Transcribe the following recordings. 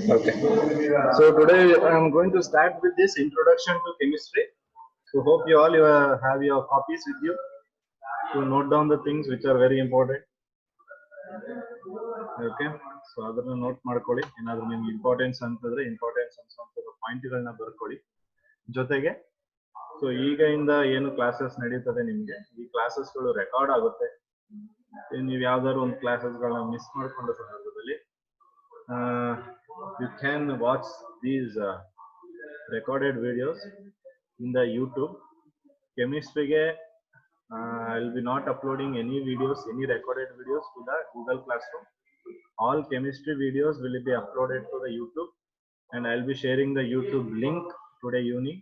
Okay. So today I am going to start with this introduction to chemistry. So hope you all have your copies with you to note down the things which are very important. Okay. So ಅದನ್ನ note ಮಾಡ್ಕೊಳ್ಳಿ. ಏನಾದರೂ ನಿಮ್ಗೆ importance ಅಂತಂದ್ರೆ importance ಅನ್ಸುವಂತ ಪಾಯಿಂಟ್ಗಳನ್ನ ಬರ್ಕೊಳ್ಳಿ. ಜೊತೆಗೆ so ಈಗಿಂದ ಏನು classes ನಡೀತದೆ ನಿಮ್ಗೆ ಈ ಕ್ಲಾಸಸ್ಗಳು ರೆಕಾರ್ಡ್ ಆಗುತ್ತೆ. ನೀವು ಯಾವ್ದಾದ್ರು ಒಂದು ಕ್ಲಾಸಸ್ಗಳನ್ನ ಮಿಸ್ ಮಾಡ್ಕೊಂಡ ಸಂದರ್ಭದಲ್ಲಿ you can watch these recorded videos in the YouTube. Chemistry I'll be not uploading any videos, any recorded videos to the Google Classroom. All chemistry videos will be uploaded to the YouTube, and I'll be sharing the YouTube link today evening.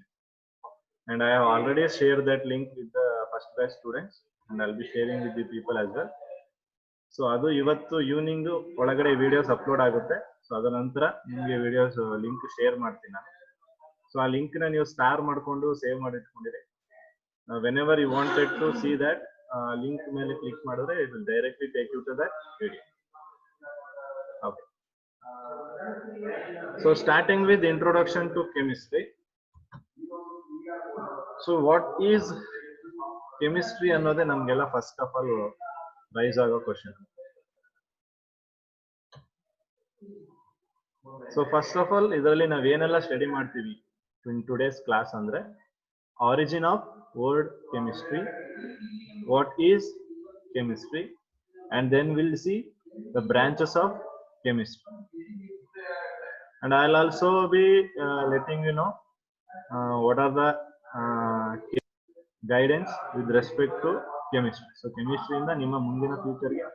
And I have already shared that link with the first batch students, and I'll be sharing with the people as well. So ಅದು ಇವತ್ತು evening ಒಳಗಡೆ videos upload ಆಗುತ್ತೆ. So ಅದರ ನಂತರ ನಿಮಗೆ videos link share ಮಾಡ್ತೀನಿ ನಾನು. So ಆ ಲಿಂಕ್ ನ ನೀವು ಸ್ಟಾರ್ ಮಾಡ್ಕೊಂಡು ಸೇವ್ ಮಾಡಿಟ್ಕೊಂಡಿರಿ. Whenever you wanted to see that link ಮೇಲೆ ಕ್ಲಿಕ್ ಮಾಡಿದ್ರೆ it will directly take you to that video. Okay. So starting with introduction to chemistry. So what is chemistry ಅನ್ನೋದೇ ನಮ್ಗೆಲ್ಲ first of all rise ಆಗೋ question. So first of all ಇದರಲ್ಲಿ ನಾವೇನೆಲ್ಲ study ಮಾಡ್ತೀವಿ in today's class ಅಂದ್ರೆ origin of word chemistry, what is chemistry, and then will see the branches of chemistry. And I will also be letting you know what are the guidance with respect to chemistry. So ಕೆಮಿಸ್ಟ್ರಿಯಿಂದ ನಿಮ್ಮ ಮುಂದಿನ ಫ್ಯೂಚರ್ಗೆ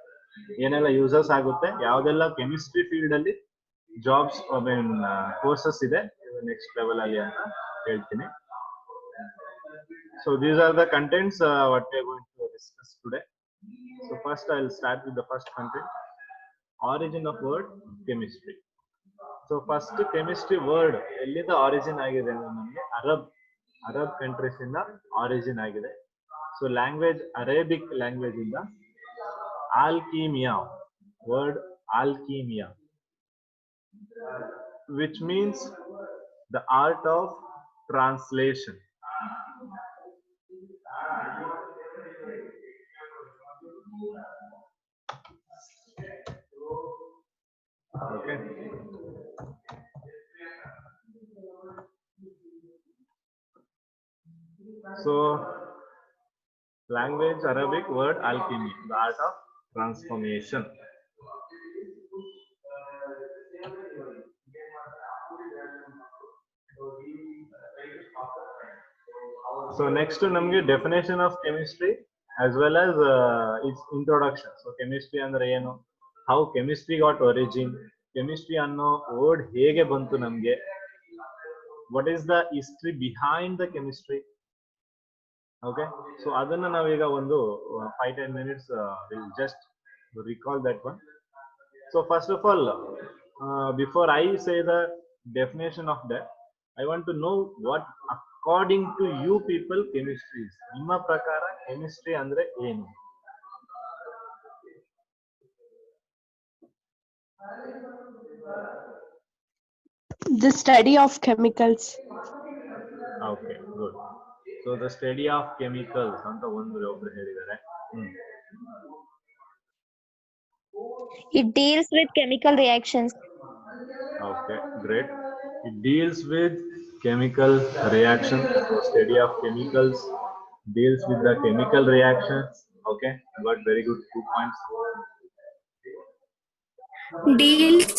ಏನೆಲ್ಲ uses ಆಗುತ್ತೆ, ಯಾವ್ದೆಲ್ಲ chemistry field ಅಲ್ಲಿ jobs courses ಇದೆ next level ಅಲ್ಲಿ ಅಂತ ಹೇಳ್ತೀನಿ. So these are the contents what we are going to discuss today. So first I will start with the first content, origin of word chemistry. So first chemistry word ಎಲ್ಲಿಂದ origin ಆಗಿದೆ ಅಂದ್ರೆ ನಮಗೆ Arab countries ಇಂದ origin ಆಗಿದೆ. So language Arabic language ಇಂದ ಆಲ್ಕಿಮಿಯಾ, word ಆಲ್ಕಿಮಿಯಾ, which means the art of translation. Okay. So language Arabic, word alchemy, the art of transformation. So next to namge definition of chemistry as well as its introduction. So chemistry andre enu, how chemistry got origin, chemistry anno word hege bantu namge, what is the history behind the chemistry. Okay, so adanna naviga ಒಂದು 5-10 minutes will just recall that one. So first of all, before I say the definition of that, I want to know what according to you people chemistry is. Nimma prakara chemistry andre ಏನು? The study of chemicals. Okay, good. So the study of chemicals anta ಒಂದು ಒಬ್ರು ಹೇಳಿದ್ದಾರೆ. It deals with chemical reactions. Okay, great. It deals with chemical reactions. So study of chemicals deals with the chemical reactions. Okay, I got very good 2 points. Deals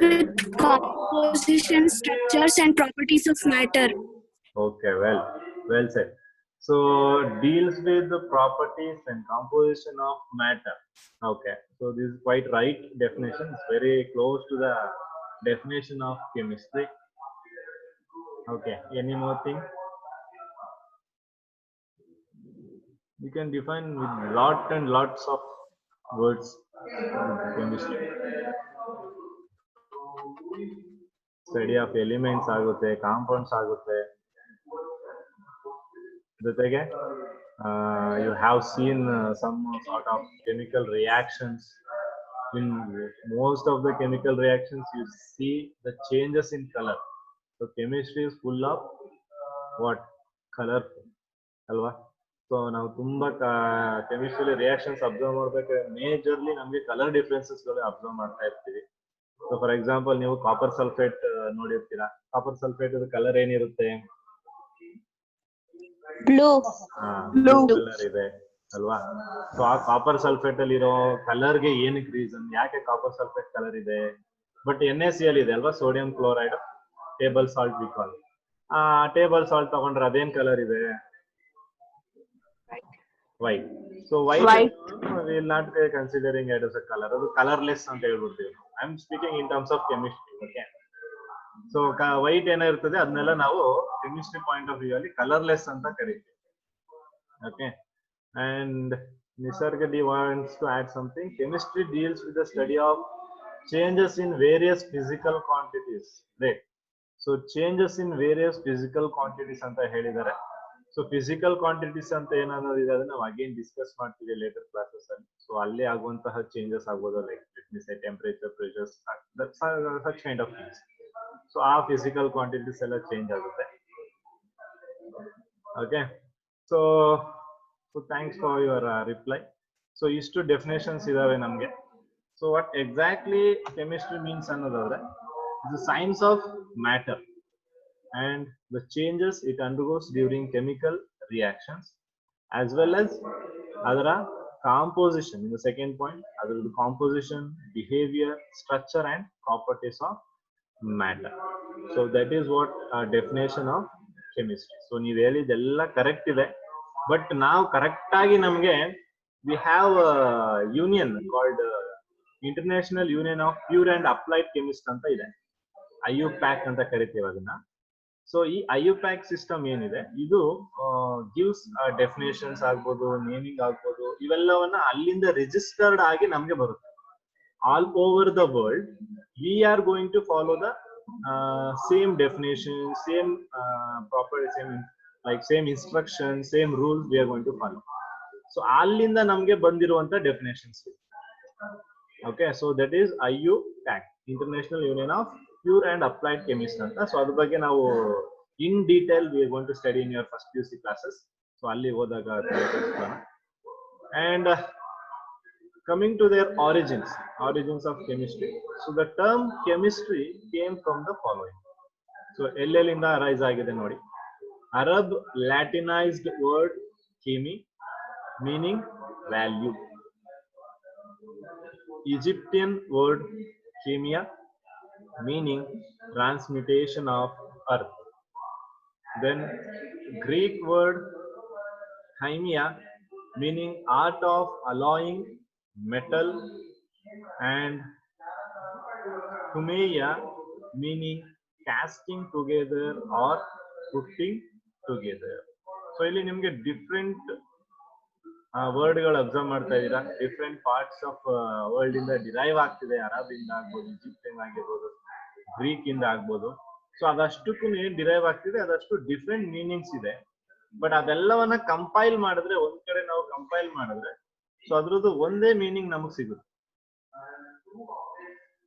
with composition, structures and properties of matter. Okay, well said. So deals with the properties and composition of matter. Okay, so this is quite right definition. It's very close to the definition of chemistry. Okay, any more thing? You can define with lots of words chemistry. Study of elements ಆಗುತ್ತೆ, compounds ಆಗುತ್ತೆ. ಜೊತೆಗೆ you have seen some sort of chemical reactions. In most of the chemical reactions, you see the changes in color. So chemistry is full of what? Color ಅಲ್ವಾ? So ನಾವು ತುಂಬಾ chemistry reactions observe ಮಾಡ್ಬೇಕಾದ್ರೆ majorly ನಮಗೆ colour differences ಗಳು observe ಮಾಡ್ತಾ ಇರ್ತೀವಿ. So for example ನೀವು copper sulphate ನೋಡಿರ್ತೀರಾ. ಕಾಪರ್ ಸಲ್ಫೇಟ್ ಕಲರ್ ಏನಿರುತ್ತೆ? Blue. ಬ್ಲೂ ಕಲರ್ ಇದೆ ಅಲ್ವಾ? ಸೊ ಆ ಕಾಪರ್ ಸಲ್ಫೇಟ್ ಅಲ್ಲಿ ಇರೋ ಕಲರ್ಗೆ ಏನಕ್ಕೆ ರೀಸನ್? ಯಾಕೆ ಕಾಪರ್ ಸಲ್ಫೇಟ್ ಕಲರ್ ಇದೆ? ಬಟ್ NaCl ಇದೆ ಅಲ್ವಾ, sodium chloride, table salt we call. ಆ ಟೇಬಲ್ ಸಾಲ್ಟ್ ತಗೊಂಡ್ರೆ ಅದೇನ್ ಕಲರ್ ಇದೆ? White. So white will not considering it as a colour, ಅದು ಕಲರ್ಲೆಸ್ ಅಂತ ಹೇಳ್ಬಿಡ್ತೀವಿ. I am speaking in terms of chemistry. Okay, so white ಏನಿರ್ತದೆ ಅದನ್ನೆಲ್ಲ ನಾವು ಕೆಮಿಸ್ಟ್ರಿ ಪಾಯಿಂಟ್ ಆಫ್ ವ್ಯೂ ಅಲ್ಲಿ ಕಲರ್ಲೆಸ್ ಅಂತ ಕರಿತೀವಿ. Okay, and Nisarga D wants to add something. Chemistry deals with the study of changes in various physical quantities. Right. So changes in various physical quantities anta helidare. So physical quantities anta ಏನನ್ನೋದು ಇದೆ ಅದನ್ನ ನಾವು again discuss ಮಾಡ್ತೀವಿ later classes ಅಲ್ಲಿ. So ಅಲ್ಲಿ ಆಗುವಂತಹ changes ಆಗೋದು like let me say temperature, pressure, such kind of things. So ಆ physical quantities ಎಲ್ಲ change ಆಗುತ್ತೆ. Okay, so thanks for your reply. So ಇಷ್ಟು definitions ಇದಾವೆ ನಮಗೆ. So what exactly chemistry means ಅನ್ನೋದಾದ್ರೆ the science of matter and the changes it undergoes during chemical reactions, as well as ಅದರ composition. In the second point, ಅದರ composition, behavior, structure and properties of matter. So that is what definition of chemistry. So ನೀವು ಹೇಳಿದೆಲ್ಲ correct ಇದೆ, but ನಾವು correct ಆಗಿ ನಮಗೆ we have a union called International Union of Pure and Applied Chemists ಅಂತ ಇದೆ, IUPAC ಅಂತ ಕರಿತೀವಿ ಅದನ್ನ. ಸೊ ಈ IUPAC ಸಿಸ್ಟಮ್ ಏನಿದೆ ಇದು ಗಿವ್ಸ್ ಡೆಫಿನೇಷನ್ಸ್ ಆಗ್ಬೋದು, ನೇಮಿಂಗ್ ಆಗ್ಬೋದು, ಇವೆಲ್ಲವನ್ನ ಅಲ್ಲಿಂದ ರಿಜಿಸ್ಟರ್ಡ್ ಆಗಿ ನಮ್ಗೆ ಬರುತ್ತೆ. All over the world we are going to follow the same definition, same proper, same instruction, same rules we are going to follow. So ಅಲ್ಲಿಂದ ನಮ್ಗೆ ಬಂದಿರುವಂತ definitions. Okay, so that is IUPAC, International Union of Pure and Applied Chemists ಅಂತ. So ಅದ್ರ ಬಗ್ಗೆ ನಾವು in detail we are going to study in your first PUC classes. So ಅಲ್ಲಿ ಹೋದಾಗ ತಿಳಿಸ್ತಾನೆ. And coming to their origins of chemistry. So the term chemistry came from the following. So ಎಲ್ಲೆಲ್ಲಿಂದ arise ಆಗಿದೆ ನೋಡಿ. Arab Latinized word chemi meaning value. Egyptian word chemia meaning transmutation of earth. Then Greek word chemia meaning art of alloying metal, and Kumeya meaning casting together or putting together. So ಇಲ್ಲಿ ನಿಮಗೆ different word ಗಳು observe ಮಾಡ್ತಾ ಇದ್ದೀರಾ. Different parts of world ಇಂದ derive ಆಗ್ತಿದೆ. Arab ಇಂದ ಆಗ್ಬೋದು, Egyptian ಆಗಿರ್ಬೋದು, ಗ್ರೀಕ್ ಇಂದ ಆಗ್ಬೋದು. ಸೊ ಅದಷ್ಟಕ್ಕೂ ಏನ್ ಡಿರೈವ್ ಆಗ್ತಿದೆ ಅದಷ್ಟು ಡಿಫ್ರೆಂಟ್ ಮೀನಿಂಗ್ಸ್ ಇದೆ. ಬಟ್ ಅದೆಲ್ಲವನ್ನ ಕಂಪೈಲ್ ಮಾಡಿದ್ರೆ, ಒಂದ್ ಕಡೆ ನಾವು ಕಂಪೈಲ್ ಮಾಡಿದ್ರೆ ಸೊ ಅದ್ರದ್ದು ಒಂದೇ ಮೀನಿಂಗ್ ನಮಗ್ ಸಿಗುತ್ತೆ.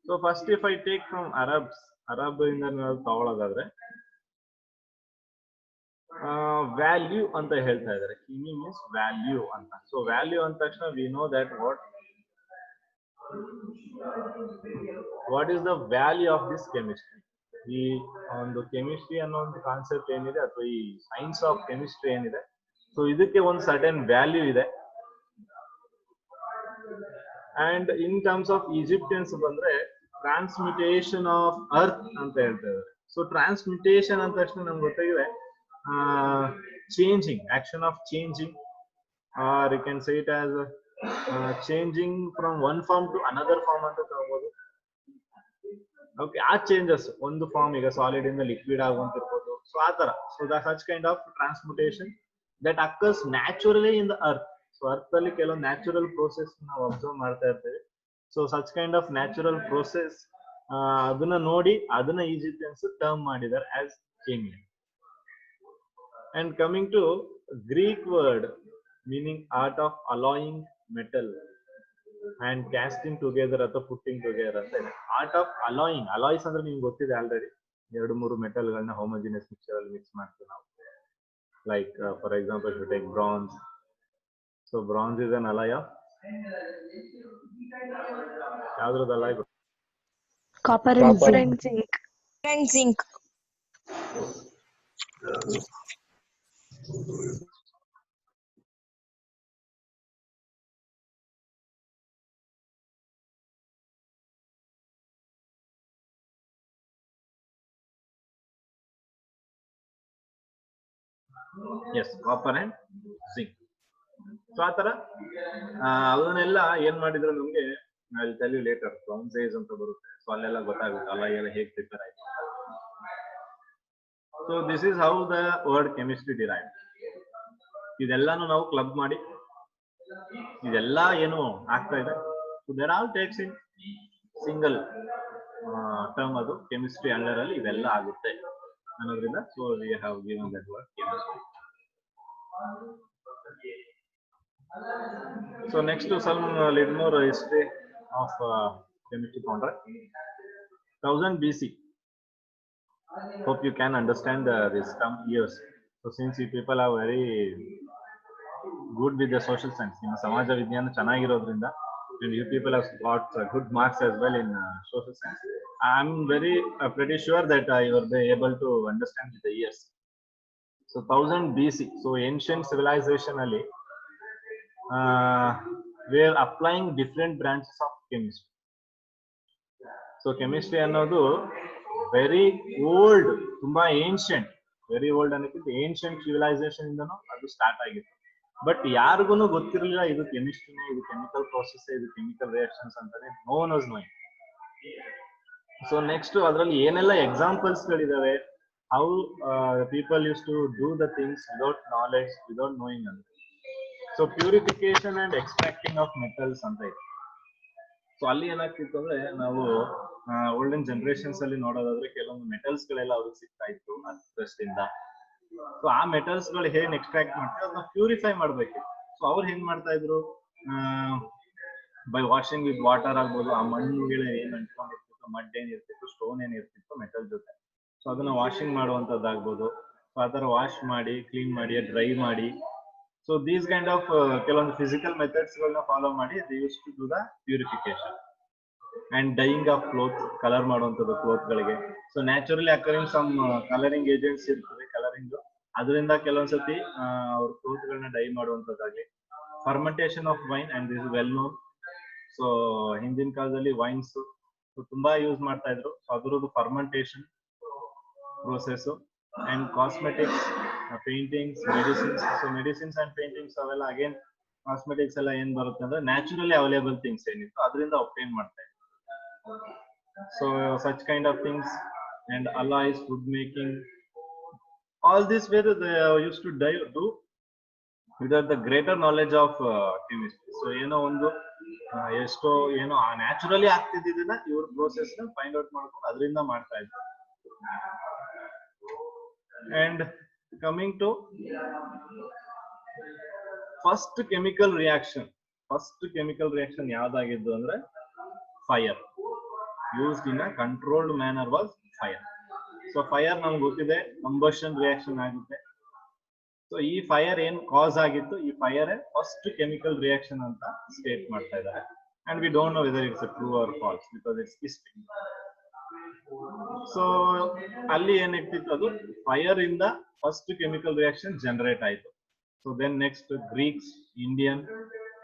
So first if I take from Arab ಇಂದ ನಾವು ತಗೊಳ್ಳೋದಾದ್ರೆ ವ್ಯಾಲ್ಯೂ ಅಂತ ಹೇಳ್ತಾ ಇದ್ದಾರೆ. ಕಿಮಿ ಮೀನ್ಸ್ ವ್ಯಾಲ್ಯೂ ಅಂತ. ಸೊ ವ್ಯಾಲ್ಯೂ ಅಂದ ತಕ್ಷಣ we know that what is the value of this chemistry. ಈ ಒಂದು ಕೆಮಿಸ್ಟ್ರಿ ಅನ್ನೋ ಒಂದು ಕಾನ್ಸೆಪ್ಟ್ ಏನಿದೆ ಅಥವಾ ಈ ಸೈನ್ಸ್ ಆಫ್ ಕೆಮಿಸ್ಟ್ರಿ ಏನಿದೆ, ಸೊ ಇದಕ್ಕೆ ಒಂದು ಸರ್ಟನ್ ವ್ಯಾಲ್ಯೂ ಇದೆ. And in terms of Egyptians ಬಂದ್ರೆ ಟ್ರಾನ್ಸ್ಮಿಟೇಷನ್ ಆಫ್ ಅರ್ತ್ ಅಂತ ಹೇಳ್ತಾ ಇದ್ದಾರೆ. ಸೊ ಟ್ರಾನ್ಸ್ಮಿಟೇಷನ್ ಅಂದ ತಕ್ಷಣ ನಮ್ಗೆ ಗೊತ್ತಾಗಿದೆ changing, action of changing, or you can say it as changing from one form to another form ಅಂತ ತಗೋಬಹುದು. ಓಕೆ, ಆ ಚೇಂಜಸ್ ಒಂದು ಫಾರ್ಮ್, ಈಗ ಸಾಲಿಡ್ ಇಂದ ಲಿಕ್ವಿಡ್ ಆಗುವಂತಿರ್ಬೋದು. ಸೊ ಆ ತರ, so such kind of transmutation that occurs naturally in the earth. So earth ಅಲ್ಲಿ ಕೆಲವು ನ್ಯಾಚುರಲ್ ಪ್ರೋಸೆಸ್ ನಾವು ಅಬ್ಸರ್ವ್ ಮಾಡ್ತಾ ಇರ್ತೇವೆ. So such kind of natural process ಅದನ್ನ ನೋಡಿ ಅದನ್ನ ಈಜಿಪ್ಟಿಯನ್ಸ್ ಟರ್ಮ್ ಮಾಡಿದ್ದಾರೆ ಆಸ್ ಕೆಮಿಯಾ. And coming to Greek word meaning art of alloying metal and casting together ಅಥವಾ putting together ಅಂತ ಇದೆ. Art of alloying. Alloys ಅಂದ್ರೆ ನಿಮ್ಗೆ ಗೊತ್ತಿದೆ ಆಲ್ರೆಡಿ, 2-3 ಮೆಟಲ್ಗಳನ್ನ ಹೋಮೋಜಿನಿಯಸ್ ಮಿಕ್ಸ್ಚರ್ ಅಲ್ಲಿ ಮಿಕ್ಸ್ ಮಾಡ್ತೀವಿ ನಾವು. Like for example, if you take bronze, so bronze is an alloy of ಯಾವ್ದ್ರದ್ದು alloy? Copper and zinc. And zinc. Yes, copper and zinc. So ಆ ತರ ಅದನ್ನೆಲ್ಲ ಏನ್ ಮಾಡಿದ್ರು ನಮ್ಗೆ I'll tell you later, bronzes ಅಂತ ಬರುತ್ತೆ, ಸೊ ಅಲ್ಲೆಲ್ಲ ಗೊತ್ತಾಗುತ್ತೆ ಅಲ್ಲ ಎಲ್ಲ ಹೇಗೆ ಪ್ರಿಪೇರ್ ಆಯ್ತು. So this is how the word chemistry derive. ಇದೆಲ್ಲಾನು ನಾವು ಕ್ಲಬ್ ಮಾಡಿ ಇದೆಲ್ಲ ಏನು ಆಗ್ತಾ ಇದೆ, so there all takes in single term, ಅದು ಕೆಮಿಸ್ಟ್ರಿ ಅಂಡರ್ ಅಲ್ಲಿ ಇವೆಲ್ಲ ಆಗುತ್ತೆ ಅನ್ನೋದ್ರಿಂದ so we have given that word chemistry. So next to some little more history of chemistry founder. 1000 BC. Hope you can understand this term years. So since you people are very good with the social science, ನಿಮ್ಮ ಸಮಾಜ ವಿಜ್ಞಾನ ಚೆನ್ನಾಗಿರೋದ್ರಿಂದ, and you people have got good marks as well in social science, I am very pretty sure that you will be able to understand with the years. So 1000 BC. So ancient civilization ಅಲ್ಲಿ we are applying different branches of chemistry. So chemistry ಅನ್ನೋದು very old, ತುಂಬಾ ancient, very old ಅನ್ನೋಕ್ಕಿಂತ ancient civilisation ಇಂದನೂ ಅದು start ಆಗಿತ್ತು. But ಯಾರಿಗೂ ಗೊತ್ತಿರಲಿಲ್ಲ ಇದು ಕೆಮಿಸ್ಟ್ರಿನೇ, ಇದು ಕೆಮಿಕಲ್ ಪ್ರೋಸೆಸ್, ಇದು ಕೆಮಿಕಲ್ ರಿಯಾಕ್ಷನ್ಸ್ ಅಂತಾನೆ no one was knowing. So next ಅದರಲ್ಲಿ ಏನೆಲ್ಲ ಎಕ್ಸಾಂಪಲ್ಸ್ ಗಳಿದಾವೆ, how people used to do the things without knowledge, without knowing ಅಂತ. So purification and extracting of metals ಅಂತ ಇದೆ. ಸೊ ಅಲ್ಲಿ ಏನಾಗ್ತಿತ್ತು ಅಂದ್ರೆ, ನಾವು ಓಲ್ಡನ್ ಜನರೇಷನ್ಸ್ ಅಲ್ಲಿ ನೋಡೋದಾದ್ರೆ ಕೆಲವೊಂದು ಮೆಟಲ್ಸ್ ಗಳೆಲ್ಲ ಅವ್ರಿಗೆ ಸಿಗ್ತಾ ಇತ್ತು ಅಷ್ಟರಿಂದ. ಸೊ ಆ ಮೆಟಲ್ಸ್ ಗಳು ಹೇಗೆ ಎಕ್ಸ್ಟ್ರಾಕ್ಟ್ ಮಾಡ್ತೀವಿ, ಅದನ್ನ ಪ್ಯೂರಿಫೈ ಮಾಡ್ಬೇಕು. ಸೊ ಅವ್ರು ಹೆಂಗ್ ಮಾಡ್ತಾ ಇದ್ರು, ಬೈ ವಾಷಿಂಗ್ ವಿತ್ ವಾಟರ್ ಆಗ್ಬೋದು, ಆ ಮಣ್ಣುಗಳು ಏನ್ ಅಂಟ್ಕೊಂಡಿರ್ತಿತ್ತು, ಮಡ್ ಏನಿರ್ತಿತ್ತು, ಸ್ಟೋನ್ ಏನಿರ್ತಿತ್ತು ಮೆಟಲ್ ಜೊತೆ, ಸೊ ಅದನ್ನ ವಾಷಿಂಗ್ ಮಾಡುವಂತದ್ದಾಗ್ಬೋದು. ಸೊ ಆ ತರ ವಾಶ್ ಮಾಡಿ, ಕ್ಲೀನ್ ಮಾಡಿ, ಡ್ರೈ ಮಾಡಿ, so these kind of ಕೆಲವೊಂದು physical methods ಗಳನ್ನ ಫಾಲೋ ಮಾಡಿ they used to do the purification and dyeing of clothes, colour ಮಾಡುವಂತದ್ದು ಕ್ಲೋತ್ ಗಳಿಗೆ. So naturally occurring some colouring agents ಇರ್ತದೆ, ಕಲರಿಂಗ್, ಅದರಿಂದ ಕೆಲವೊಂದ್ಸತಿ ಅವ್ರ ಕ್ಲೋತ್ ಗಳನ್ನ ಡೈ ಮಾಡುವಂತದ್ದಾಗ್ಲಿ. Fermentation of wine and this well known. So ಹಿಂದಿನ ಕಾಲದಲ್ಲಿ ವೈನ್ಸ್ ತುಂಬಾ ಯೂಸ್ ಮಾಡ್ತಾ ಇದ್ರು, ಸೊ ಅದರದ್ದು fermentation process. And cosmetics, paintings, medicines. So medicines and paintings ಅವೆಲ್ಲ ಅಗೇನ್ ಕಾಸ್ಮೆಟಿಕ್ಸ್ ಎಲ್ಲ ಏನ್ ಬರುತ್ತೆ ಅಂದ್ರೆ ನ್ಯಾಚುರಲಿ ಅವೈಲೇಬಲ್ ಥಿಂಗ್ಸ್ ಏನಿತ್ತು ಅದರಿಂದ ಒಬ್ಟೈನ್ ಮಾಡ್ತಾ ಇದ್ರು. So such kind of things and alloys, food making, all this were they used to do without the greater knowledge of chemistry. So ಏನೋ ಒಂದು ಎಷ್ಟೋ ಏನೋ ನ್ಯಾಚುರಲಿ ಆಗ್ತಿದ್ದನ್ನ ಇವ್ರ ಪ್ರೋಸೆಸ್ ನ ಫೈಂಡ್ ಔಟ್ ಮಾಡ್ಕೊಂಡು ಅದರಿಂದ ಮಾಡ್ತಾ ಇದ್ರು. And coming to first chemical reaction ಯಾವ್ದಾಗಿದ್ದು ಅಂದ್ರೆ fire. used in a controlled manner was fire. So fire ನಮ್ಗೆ ಗೊತ್ತಿದೆ, ಕಂಬಷನ್ ರಿಯಾಕ್ಷನ್ ಆಗುತ್ತೆ. ಸೊ ಈ ಫೈರ್ ಏನ್ ಕಾಸ್ ಆಗಿತ್ತು, ಈ ಫೈರ್ ಫಸ್ಟ್ ಕೆಮಿಕಲ್ ರಿಯಾಕ್ಷನ್ ಅಂತ ಸ್ಟೇಟ್ ಮಾಡ್ತಾ ಇದ್ದಾರೆ. And we don't know whether it's true or false because it's history. So ಅಲ್ಲಿ ಏನಿರ್ತಿತ್ತು, ಅದು ಫೈರ್ ಇಂದ ಫಸ್ಟ್ ಕೆಮಿಕಲ್ ರಿಯಾಕ್ಷನ್ ಜನರೇಟ್ ಆಯ್ತು. So then next Greeks, Indian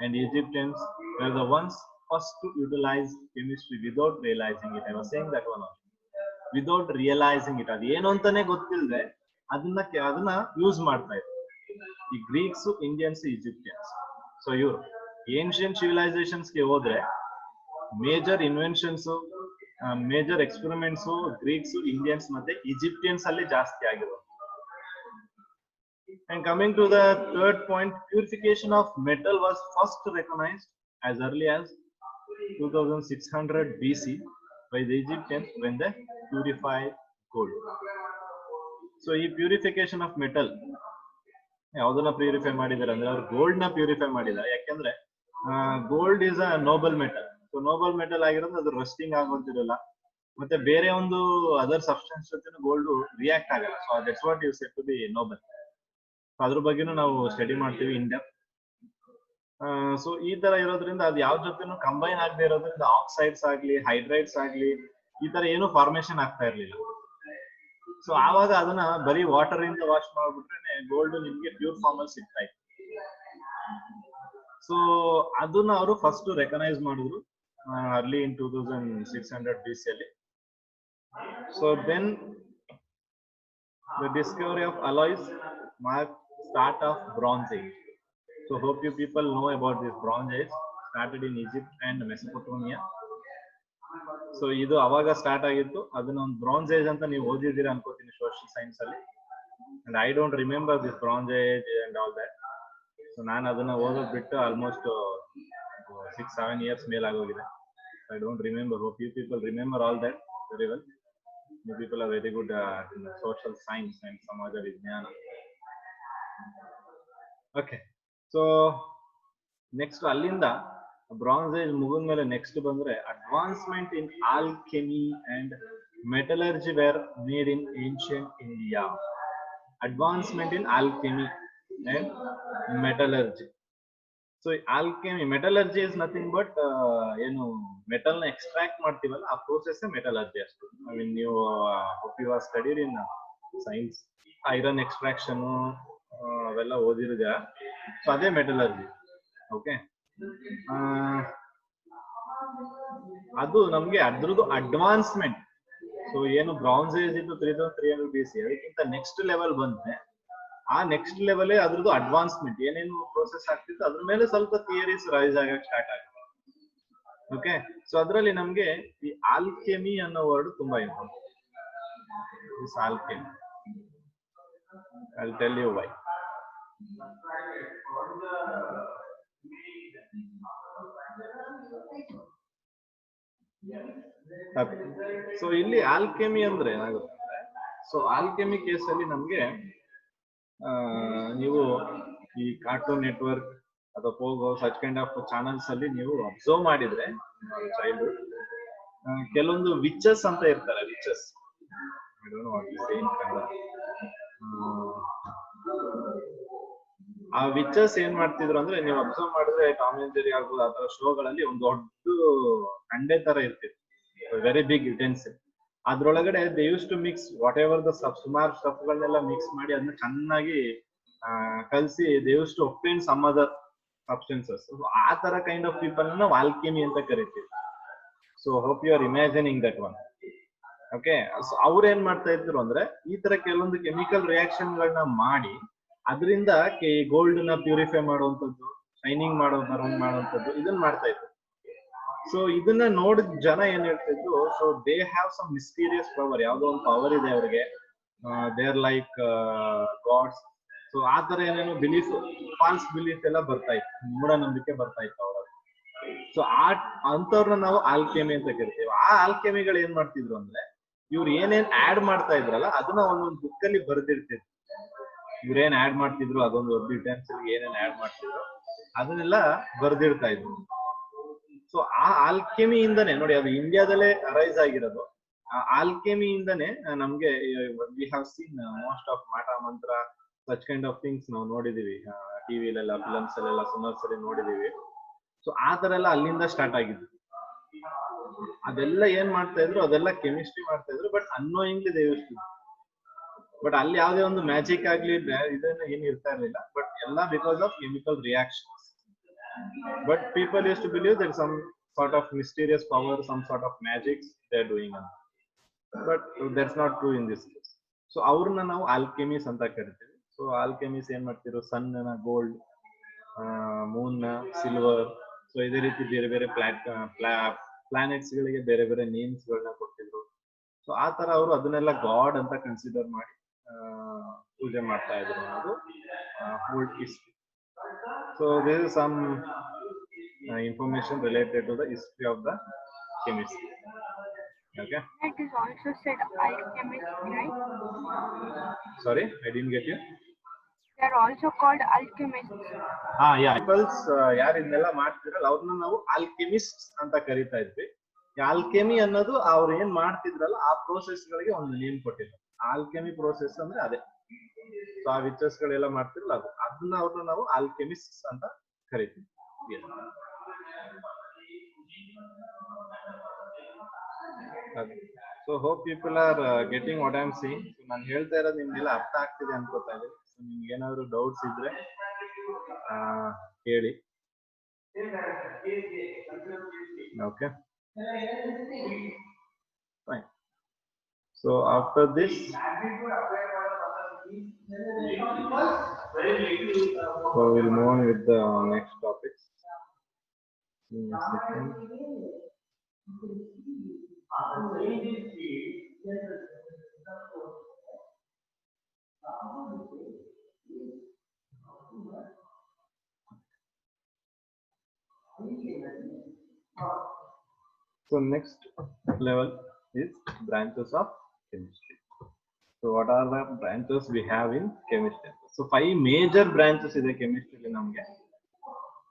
and Egyptians were the ones first to utilize chemistry without realizing it. I was saying that one also. Without realizing it, ಅದು ಏನು ಅಂತಾನೆ ಗೊತ್ತಿಲ್ಲದೆ ಅದನ್ನ use ಮಾಡ್ತಾ ಇದ್ರು ಈ Greeks, Indians, Egyptians. So ಇವರು ancient civilisations ಗೆ ಹೋದ್ರೆ major inventions, major experiments Greeks, Indians ಮತ್ತೆ ಈಜಿಪ್ಟಿಯನ್ಸ್ ಅಲ್ಲಿ ಜಾಸ್ತಿ ಆಗಿರೋದು. And coming to the third point, purification of metal was first recognized as early as 2600 BC by the Egyptians when they purified gold. So ಈ purification of metal ಯಾವ್ದನ್ನ purify ಮಾಡಿದಾರೆ ಅಂದ್ರೆ ಅವ್ರು gold ನ ಪ್ಯೂರಿಫೈ ಮಾಡಿದ್ದಾರೆ. ಯಾಕೆಂದ್ರೆ gold is a noble metal. So noble metal ಆಗಿರೋದು ಅದು ರಸ್ಟಿಂಗ್ ಆಗೋದಿರಲ್ಲ, ಮತ್ತೆ ಬೇರೆ ಒಂದು ಅದರ್ ಸಬ್ಸ್ಟೆನ್ಸ್ ಜೊತೆ ಗೋಲ್ಡ್ ರಿಯಾಕ್ಟ್ ಆಗಲ್ಲ. So that's what you said to be noble. ಅದ್ರ ಬಗ್ಗೆನೂ ನಾವು ಸ್ಟಡಿ ಮಾಡ್ತೀವಿ ಇನ್ ಡೆಪ್ತ್. ಸೊ ಈ ತರ ಇರೋದ್ರಿಂದ ಅದು ಯಾವ ಜೊತೆನೂ ಕಂಬೈನ್ ಆಗದೆ ಇರೋದ್ರಿಂದ ಆಕ್ಸೈಡ್ಸ್ ಆಗ್ಲಿ ಹೈಡ್ರೈಡ್ಸ್ ಆಗ್ಲಿ ಈ ತರ ಏನು ಫಾರ್ಮೇಶನ್ ಆಗ್ತಾ ಇರ್ಲಿಲ್ಲ. ಸೊ ಆವಾಗ ಅದನ್ನ ಬರೀ ವಾಟರ್ ಇಂದ ವಾಶ್ ಮಾಡ್ಬಿಟ್ರೆ ಗೋಲ್ಡ್ ನಿಮ್ಗೆ ಪ್ಯೂರ್ ಫಾರ್ಮ್ ಅಲ್ಲಿ ಸಿಗ್ತಾ ಇತ್ತು. ಸೊ ಅದನ್ನ ಅವರು ಫಸ್ಟ್ ರೆಕಗ್ನೈಸ್ ಮಾಡಿದ್ರು ಅರ್ಲಿ ಇನ್ 2600 BC ಅಲ್ಲಿ. So then the discovery of alloys marked start of Bronze Age. So hope you people know about this Bronze Age started in Egypt and Mesopotamia. So ಇದು ಅವಾಗ start ಆಗಿತ್ತು. ಅದನ್ನ ಒಂದು bronze age ಅಂತ ನೀವು ಓದಿದ್ದೀರಾ ಅನ್ಕೋತೀನಿ ಸೋಷಿಯಲ್ ಸೈನ್ಸ್ ಅಲ್ಲಿ. And I don't remember this bronze age and all that. So ನಾನು ಅದನ್ನ ಓದೋದ್ ಬಿಟ್ಟು ಆಲ್ಮೋಸ್ಟ್ 6-7 years ಮೇಲಾಗೋಗಿದೆ. I don't remember. Hope you people remember all that very well. You people are very good in social science and ಸಮಾಜ ವಿಜ್ಞಾನ. Okay, so next ಅಲ್ಲಿಂದ bronze age ಮುಗಿದ್ಮೇಲೆ next ಬಂದ್ರೆ advancement in alchemy and metallurgy were made in ancient India. Advancement in alchemy and metallurgy. So alchemy, metallurgy is nothing but ಏನು metal ನ extract ಮಾಡ್ತೀವಲ್ಲ ಆ process metallurgy ಅಷ್ಟು. I mean ನೀವು you are studied in science, iron extraction ಅವೆಲ್ಲ ಓದಿರಿದ. So ಅದೇ metallurgy. Okay, ಅದು ನಮ್ಗೆ ಅದ್ರದ್ದು ಅಡ್ವಾನ್ಸ್ಮೆಂಟ್. ಸೊ ಏನು ಬ್ರಾಂಜ್ ಏಜ್ ಇತ್ತು 3300 BC, ಅದಕ್ಕಿಂತ ನೆಕ್ಸ್ಟ್ ಲೆವೆಲ್ ಬಂದ್ರೆ ಆ ನೆಕ್ಸ್ಟ್ ಲೆವೆಲ್ ಅದ್ರದ್ದು ಅಡ್ವಾನ್ಸ್ಮೆಂಟ್ ಏನೇನು ಪ್ರೋಸೆಸ್ ಆಗ್ತಿತ್ತು ಅದ್ರ ಮೇಲೆ ಸ್ವಲ್ಪ ಥಿಯರೀಸ್ ರೈಸ್ ಆಗಕ್ಕೆ ಸ್ಟಾರ್ಟ್ ಆಗುತ್ತೆ. ಓಕೆ, ಸೊ ಅದರಲ್ಲಿ ನಮ್ಗೆ ಈ ಆಲ್ಕೆಮಿ ಅನ್ನೋ ವರ್ಡ್ ತುಂಬಾ important. This alchemy, I'll tell you why. So ಇಲ್ಲಿ ಆಲ್ಕೆಮಿ ಅಂದ್ರೆ ಏನಾಗುತ್ತೆ ಅಂದ್ರೆ, ಸೊ ಆಲ್ಕೆಮಿ ಕೇಸ್ ಅಲ್ಲಿ ನಮ್ಗೆ ನೀವು ಈ ಕಾರ್ಟೂನ್ ನೆಟ್ವರ್ಕ್ ಅಥವಾ Pogo such kind of channels ಅಲ್ಲಿ ನೀವು ಅಬ್ಸರ್ವ್ ಮಾಡಿದ್ರೆ ಚೈಲ್ಡ್ಹುಡ್ ಕೆಲವೊಂದು ವಿಚಸ್ ಅಂತ ಇರ್ತಾರೆ. ವಿಚಸ್, ಆ ವಿಚಸ್ ಏನ್ ಮಾಡ್ತಿದ್ರು ಅಂದ್ರೆ ನೀವು ಅಬ್ಸರ್ವ್ ಮಾಡಿದ್ರೆ ಟಾಮ್ ಅಂಡ್ ಜೆರಿ ಆಗ್ಬೋದು ಆ ತರ ಶೋಗಳಲ್ಲಿ ಒಂದು ದೊಡ್ಡ ಅಂಡೆ ತರ ಇರ್ತಿತ್ತು, ವೆರಿ ಬಿಗ್ ಯುಟೆನ್ಸಿಲ್. ಅದ್ರೊಳಗಡೆ they used to mix whatever the ಸುಮಾರು ಸ್ಟಫ್ಗಳನ್ನೆಲ್ಲ ಮಿಕ್ಸ್ ಮಾಡಿ ಅದನ್ನ ಚೆನ್ನಾಗಿ ಕಲ್ಸಿ they used to obtain some other substances. ಆ ತರ ಕೈಂಡ್ ಆಫ್ ಪೀಪಲ್ ನಾವು ಆಲ್ಕೆಮಿ ಅಂತ ಕರಿತೀವಿ. So hope you are imagining that one. Okay, so ಅವ್ರು ಏನ್ ಮಾಡ್ತಾ ಇದ್ರು ಅಂದ್ರೆ ಈ ತರ ಕೆಲವೊಂದು ಕೆಮಿಕಲ್ ರಿಯಾಕ್ಷನ್ ಗಳನ್ನ ಮಾಡಿ ಅದರಿಂದ ಗೋಲ್ಡ್ ನ ಪ್ಯೂರಿಫೈ ಮಾಡುವಂತದ್ದು, ಶೈನಿಂಗ್ ಮಾಡುವಂತದ್ದು ಇದನ್ನ ಮಾಡ್ತಾ ಇದ್ರು. ಸೊ ಇದನ್ನ ನೋಡಿದ ಜನ ಏನ್ ಹೇಳ್ತಿದ್ರು, so they have some mysterious power, ಯಾವ್ದೋ ಒಂದು ಪವರ್ ಇದೆ ಅವ್ರಿಗೆ, they are like gods. So ಆ ತರ ಏನೇನು ಬಿಲೀಫ್, ಫಾಲ್ಸ್ ಬಿಲೀಫ್ ಎಲ್ಲ ಬರ್ತಾ ಇತ್ತು, ಮೂಢನಂಬಿಕೆ ಬರ್ತಾ ಇತ್ತು ಅವರ. ಸೊ ಅಂತವ್ರನ್ನ ನಾವು ಆಲ್ಕೆಮಿ ಅಂತ ಕರಿತೀವಿ. ಆ ಆಲ್ಕೆಮಿಗಳು ಏನ್ ಮಾಡ್ತಿದ್ರು ಅಂದ್ರೆ ಇವ್ರು ಏನೇನ್ ಆಡ್ ಮಾಡ್ತಾ ಇದ್ರಲ್ಲ ಅದನ್ನ ಒಂದೊಂದು ಬುಕ್ ಅಲ್ಲಿ ಬರ್ದಿರ್ತಿದ್ರು. ಇವ್ರೇನ್ ಆಡ್ ಮಾಡ್ತಿದ್ರು, ಅದೊಂದು ಯುಟೆನ್ಸಿಲ್ ಏನೇನ್ ಆಡ್ ಮಾಡ್ತಿದ್ರು ಅದನ್ನೆಲ್ಲ ಬರ್ದಿರ್ತಾ ಇದ್ರು. ಸೊ ಆ ಆಲ್ಕೆಮಿಯಿಂದನೇ ನೋಡಿ ಅದು ಇಂಡಿಯಾದಲ್ಲೇ ಅರೈಸ್ ಆಗಿರೋದು. ಆ ಆಲ್ಕೆಮಿಯಿಂದನೇ ನಮ್ಗೆ we have seen most of ಮಾಟ ಮಂತ್ರ ಸಚ್ ಕೈಂಡ್ ಆಫ್ ಥಿಂಗ್ಸ್ ನಾವು ನೋಡಿದೀವಿ ಟಿವಿಲೆಲ್ಲ, ಫಿಲಮ್ಸ್ ಅಲ್ಲೆಲ್ಲ ಸುಮಾರು ಸರಿ ನೋಡಿದೀವಿ. ಸೊ ಆ ತರ ಎಲ್ಲ ಅಲ್ಲಿಂದ ಸ್ಟಾರ್ಟ್ ಆಗಿದ್ದು. ಅದೆಲ್ಲ ಏನ್ ಮಾಡ್ತಾ ಇದ್ರು, ಅದೆಲ್ಲ ಕೆಮಿಸ್ಟ್ರಿ ಮಾಡ್ತಾ ಇದ್ರು, ಬಟ್ ಅನ್ನೋಯಿಂಗ್ಲಿ ದೇವಿಸ್ತಿದ್ರು. ಬಟ್ ಅಲ್ಲಿ ಯಾವುದೇ ಒಂದು ಮ್ಯಾಜಿಕ್ ಆಗ್ಲಿ ಇದನ್ನ ಏನ್ ಇರ್ತಾ ಇರ್ಲಿಲ್ಲ, ಬಟ್ ಎಲ್ಲ because of chemical reactions. But people used to believe that some sort of mysterious power, some sort of magic they're doing. But that's not true in this case. So ಅವ್ರನ್ನ ನಾವು alchemists ಅಂತ ಕರಿತೀವಿ. So alchemists ಏನ್ ಮಾಡ್ತಿದ್ರು, ಸನ್ ನ gold, Moon ನ silver, so ಇದೇ ರೀತಿ ಬೇರೆ ಬೇರೆ ಪ್ಲಾನೆಟ್ಸ್ ಗಳಿಗೆ ಬೇರೆ ಬೇರೆ ನೇಮ್ಸ್ ಗಳನ್ನ ಕೊಡ್ತಿದ್ರು. ಸೊ ಆ ತರ ಅವರು ಅದನ್ನೆಲ್ಲ ಗಾಡ್ ಅಂತ ಕನ್ಸಿಡರ್ ಮಾಡಿ ಪೂಜೆ ಮಾಡ್ತಾ ಇದ್ರು ಅನ್ನೋದು old history. So there is some information related to the history of the chemistry. Okay. It is also said alchemist, right? Sorry, I didn't get you. They are also called alchemists. Peoples ಯಾರು ಇದನ್ನೆಲ್ಲ ಮಾಡ್ತಿದ್ರಲ್ಲ ಅವ್ರನ್ನ ನಾವು alchemist ಅಂತ ಕರಿತಾ ಇದ್ವಿ. Alchemy ಅನ್ನೋದು ಅವ್ರು ಏನ್ ಮಾಡ್ತಿದ್ರಲ್ಲ ಆ ಪ್ರೋಸೆಸ್ ಗಳಿಗೆ ಒಂದು ನೇಮ್ ಕೊಟ್ಟಿದ್ರು. ಆಲ್ಕೆಮಿ ಪ್ರೋಸೆಸ್ ಅಂದ್ರೆ ಅದೇ. ಸೊ ಆ ವಿಚಸ್ ಗಳೆಲ್ಲ ಮಾಡ್ತಿರಲ್ಲ ಅದನ್ನ ಅವ್ರನ್ನ ನಾವು ಆಲ್ಕೆಮಿಸ್ಟ್ ಅಂತ ಕರಿತೀವಿ. So hope people are getting what I am saying. ನಾನು ಹೇಳ್ತಾ ಇರೋದು ನಿಮ್ಗೆಲ್ಲ ಅರ್ಥ ಆಗ್ತಿದೆ ಅನ್ಕೋತಾ ಇದ್ದೀನಿ. ಸೊ ನಿಮ್ಗೆ ಏನಾದ್ರು ಡೌಟ್ಸ್ ಇದ್ರೆ ಹೇಳಿ. Okay, fine. So after this, so we'll move on with the next topics. Give me a second. So next level is branches of chemistry. So what are the branches we have in chemistry? So 5 major branches in the chemistry namge.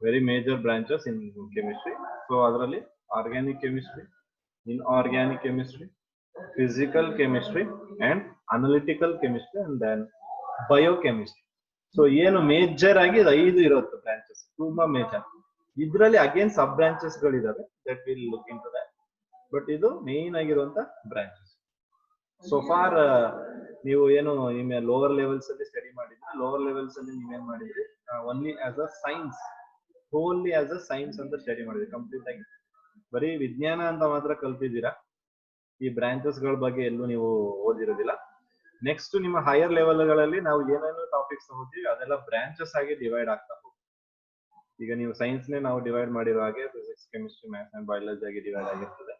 Very major branches in chemistry. So adralli organic chemistry, inorganic chemistry, physical chemistry and analytical chemistry, and then biochemistry. So ಏನು major ಆಗಿ 5 ಇರುತ್ತೆ branches, ತುಂಬಾ major. ಇದ್ರಲ್ಲಿ again sub branches ಗಳಿದಾವೆ, that will look into that. But ಇದು main ಆಗಿರುವಂತ branches. So for ನೀವು ಏನು ನಿಮ್ಮ ಲೋವರ್ ಲೆವೆಲ್ಸ್ ಅಲ್ಲಿ ಸ್ಟಡಿ ಮಾಡಿದ್ರೆ, ಲೋವರ್ ಲೆವೆಲ್ಸ್ ಅಲ್ಲಿ ನೀವೇನ್ ಮಾಡಿದ್ರಿ, only as a science, only as a science ಅಂತ ಸ್ಟಡಿ ಮಾಡಿದ್ರಿ. ಕಂಪ್ಲೀಟ್ ಆಗಿ ಬರೀ ವಿಜ್ಞಾನ ಅಂತ ಮಾತ್ರ ಕಲ್ತಿದ್ದೀರಾ, ಈ ಬ್ರಾಂಚಸ್ ಗಳ ಬಗ್ಗೆ ಎಲ್ಲೂ ನೀವು ಓದಿರೋದಿಲ್ಲ. ನೆಕ್ಸ್ಟ್ ನಿಮ್ಮ ಹೈಯರ್ ಲೆವೆಲ್ ಗಳಲ್ಲಿ ನಾವು ಏನೇನು ಟಾಪಿಕ್ಸ್ ತಗೋತೀವಿ ಅದೆಲ್ಲ ಬ್ರಾಂಚಸ್ ಆಗಿ ಡಿವೈಡ್ ಆಗ್ತಾ ಹೋಗುತ್ತೆ. ಈಗ ನೀವು ಸೈನ್ಸ್ ನೇ ನಾವು ಡಿವೈಡ್ ಮಾಡಿರೋ ಹಾಗೆ physics, chemistry, maths and biology ಆಗಿ ಡಿವೈಡ್ ಆಗಿರ್ತದೆ.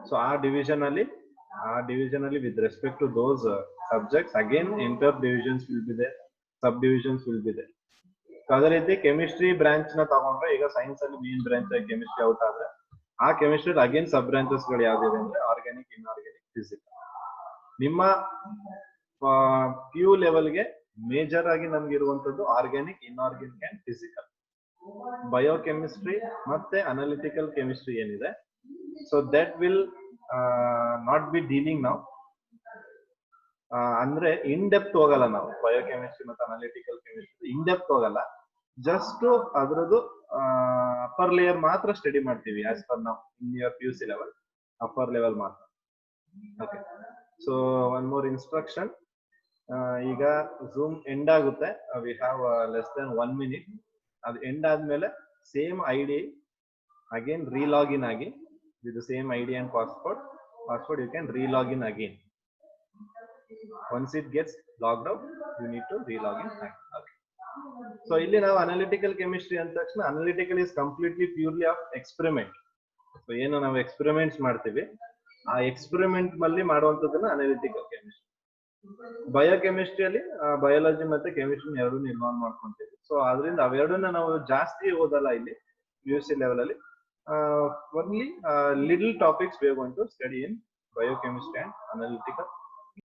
ಸೊ ಆ ಡಿವಿಷನ್ ಅಲ್ಲಿ with respect to those subjects again inter divisions will be there, subdivisions will be there. So ಅದೇ ರೀತಿ ಕೆಮಿಸ್ಟ್ರಿ ಬ್ರಾಂಚ್ ನ ತಗೊಂಡ್ರೆ, ಈಗ ಸೈನ್ಸ್ ಅಲ್ಲಿ ಮೇನ್ ಬ್ರಾಂಚ್ ಆಗಿ ಕೆಮಿಸ್ಟ್ರಿ ಔಟ್ ಆದ್ರೆ, ಆ ಕೆಮಿಸ್ಟ್ರಿ ಅಗೇನ್ ಸಬ್ ಬ್ರಾಂಚಸ್ ಗಳು ಯಾವ್ದಿದೆ ಅಂದ್ರೆ ಆರ್ಗ್ಯಾನಿಕ್, ಇನ್ಆರ್ಗ್ಯಾನಿಕ್, ಫಿಸಿಕಲ್. ನಿಮ್ಮ PU ಲೆವೆಲ್ಗೆ ಮೇಜರ್ ಆಗಿ ನಮ್ಗೆ ಇರುವಂತದ್ದು organic, inorganic and physical. Biochemistry ಮತ್ತೆ ಅನಾಲಿಟಿಕಲ್ ಕೆಮಿಸ್ಟ್ರಿ ಏನಿದೆ, so that will not be dealing ನಾವು, ಅಂದ್ರೆ ಇನ್ ಡೆಪ್ತ್ ಹೋಗಲ್ಲ ನಾವು. ಬಯೋಕೆಮಿಸ್ಟ್ರಿ ಮತ್ತೆ ಅನಾಲಿಟಿಕಲ್ ಕೆಮಿಸ್ಟ್ರಿ ಇನ್ ಡೆಪ್ತ್ ಹೋಗಲ್ಲ, ಜಸ್ಟ್ ಅದ್ರದ್ದು ಅಪ್ಪರ್ ಲೇಯರ್ ಮಾತ್ರ ಸ್ಟಡಿ ಮಾಡ್ತೀವಿ ಆಸ್ ಪರ್ ನಾವು in your PUC level, upper level ಮಾತ್ರ. Okay, so one more instruction. ಈಗ ಝೂಮ್ ಎಂಡ್ ಆಗುತ್ತೆ, we have less then 1 minute. ಅದು ಎಂಡ್ ಆದ್ಮೇಲೆ ಸೇಮ್ ID ಅಗೇನ್ ರೀಲಾಗಿನ್ ಆಗಿ with same ID and password you can relogin again. Once it gets logged out you need to relogin. So ಇಲ್ಲಿ ನಾವು analytical chemistry ಅಂದ ತಕ್ಷಣ, analytical is completely purely of experiment. So ಏನು ನಾವು experiments ಮಾಡ್ತೀವಿ, ಆ experiment ಅಲ್ಲಿ ಮಾಡುವಂತದನ್ನ ಅನಾಲಿಟಿಕಲ್ ಕೆಮಿಸ್ಟ್ರಿ. ಬಯೋಕೆಮಿಸ್ಟ್ರಿಯಲ್ಲಿ ಬಯಾಲಜಿ ಮತ್ತೆ ಕೆಮಿಸ್ಟ್ರಿ ಎರಡನ್ನೂ ಇನ್ವಾಲ್ವ್ ಮಾಡ್ಕೊಂತೀವಿ. ಸೊ ಅದರಿಂದ ಅವೆರಡನ್ನ ನಾವು ಜಾಸ್ತಿ ಓದಲ್ಲ ಇಲ್ಲಿ PUC ಲೆವೆಲ್ ಅಲ್ಲಿ. Only little topics we are going to study in biochemistry and analytical